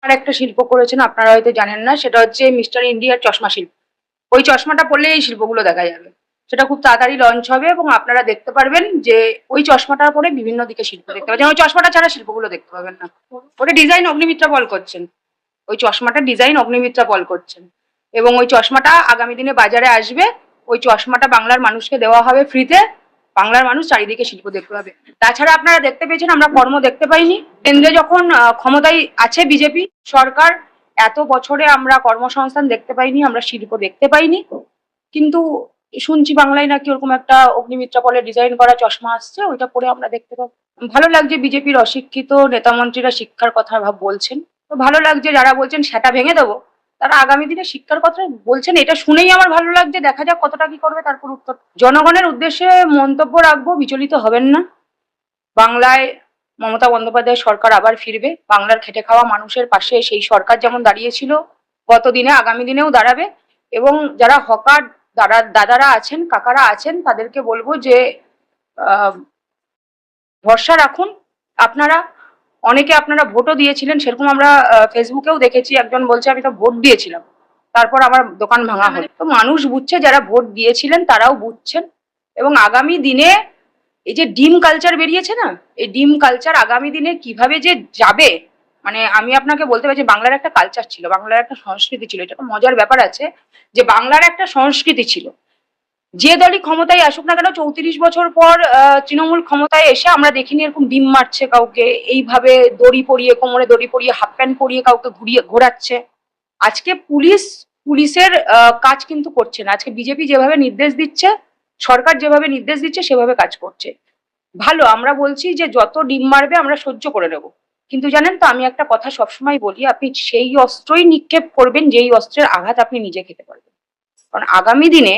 আর একটা শিল্প করেছেন, আপনারা হয়তো জানেন না, সেটা হচ্ছে মিস্টার ইন্ডিয়ার চশমা শিল্প। ওই চশমাটা পরলে এই শিল্পগুলো দেখা যাবে। সেটা খুব তাড়াতাড়ি লঞ্চ হবে এবং আপনারা দেখতে পারবেন যে ওই চশমাটার পরে বিভিন্ন দিকে শিল্প দেখতে পাবেন। ওই চশমাটা ছাড়া শিল্পগুলো দেখতে পাবেন না। ওটা ডিজাইন অগ্নিমিত্রা পল করছেন, ওই চশমাটা ডিজাইন অগ্নিমিত্রা পল করছেন, এবং ওই চশমাটা আগামী দিনে বাজারে আসবে। ওই চশমাটা বাংলার মানুষকে দেওয়া হবে ফ্রিতে। বাংলার মানুষ চারিদিকে শিল্প দেখতে পাবে। তাছাড়া আপনারা দেখতে পেয়েছেন আমরা কর্ম দেখতে পাইনি। কেন্দ্রে যখন ক্ষমতায় আছে বিজেপি সরকার, এত বছরে আমরা কর্মসংস্থান দেখতে পাইনি, আমরা শিল্প দেখতে পাইনি। কিন্তু শুনছি বাংলায় নাকি ওরকম একটা অগ্নিমিত্রা পলে ডিজাইন করা চশমা আসছে, ওইটা পরে আমরা দেখতে পাবো। ভালো লাগছে বিজেপির অশিক্ষিত নেতামন্ত্রীরা শিক্ষার কথা বলছেন। তো ভালো লাগছে যারা বলছেন সেটা ভেঙে দেবো, তারা আগামী দিনে শিক্ষার কথা বলছেন, এটা শুনেই আমার ভালো লাগছে। দেখা যাক কতটা কি করবে, তারপর উত্তর। জনগণের উদ্দেশ্যে মন্তব্য রাখবো, বিচলিত হবেন না। বাংলায় মমতা বন্দ্যোপাধ্যায় সরকার আবার ফিরবে। বাংলার খেটে খাওয়া মানুষের পাশে সেই সরকার যেমন দাঁড়িয়েছিল গত দিনে, আগামী দিনেও দাঁড়াবে। এবং যারা হকার দাদারা আছেন, কাকারা আছেন, তাদেরকে বলবো যে ভরসা রাখুন। আপনারা অনেকে আপনারা ভোটও দিয়েছিলেন, সেরকম আমরা ফেসবুকেও দেখেছি, একজন বলছে আমি তো ভোট দিয়েছিলাম, তারপর আমার দোকান ভাঙা হলো। তো মানুষ বুঝছে, যারা ভোট দিয়েছিলেন তারাও বুঝছেন। এবং আগামী দিনে এই যে ডিম কালচার বেরিয়েছে না, এই ডিম কালচার আগামী দিনে কিভাবে যে যাবে, মানে আমি আপনাকে বলতে পারি যে বাংলার একটা কালচার ছিল, বাংলার একটা সংস্কৃতি ছিল। এটা একটা মজার ব্যাপার আছে যে বাংলার একটা সংস্কৃতি ছিল। যে দলই ক্ষমতায় আসুক না কেন, 34 বছর পর তৃণমূল ক্ষমতায় এসে আমরা দেখিনি এরকম ডিম মারছে কাউকে, এইভাবে দড়ি পরিয়ে, কোমরে দড়ি পরিয়ে, হাফ প্যান্ট পরিয়ে কাউকে ঘোরাচ্ছে। আজকে পুলিশের কাজ কিন্তু করছে না। আজকে বিজেপি যেভাবে নির্দেশ দিচ্ছে, সরকার যেভাবে নির্দেশ দিচ্ছে, সেভাবে কাজ করছে। ভালো, আমরা বলছি যে যত ডিম মারবে আমরা সহ্য করে নেব। কিন্তু জানেন তো, আমি একটা কথা সবসময় বলি, আপনি সেই অস্ত্রই নিক্ষেপ করবেন যেই অস্ত্রের আঘাত আপনি নিজে খেতে পারবেন। কারণ আগামী দিনে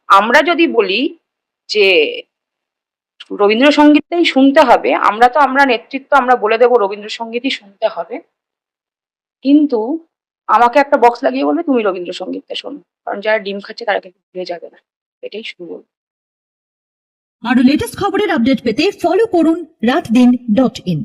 আমরা যদি বলি যে রবীন্দ্রসঙ্গীতটাই শুনতে হবে, আমরা নেতৃত্ব, আমরা বলে দেবো রবীন্দ্রসঙ্গীতই শুনতে হবে, কিন্তু আমাকে একটা বক্স লাগিয়ে বলবে তুমি রবীন্দ্রসঙ্গীতটা শোনো, কারণ যারা ডিম খাচ্ছে তারা কিন্তু ভুলে যাবে না। এটাই শুরু বলবো। আরো লেটেস্ট খবরের আপডেট পেতে ফলো করুন রাতদিন.in।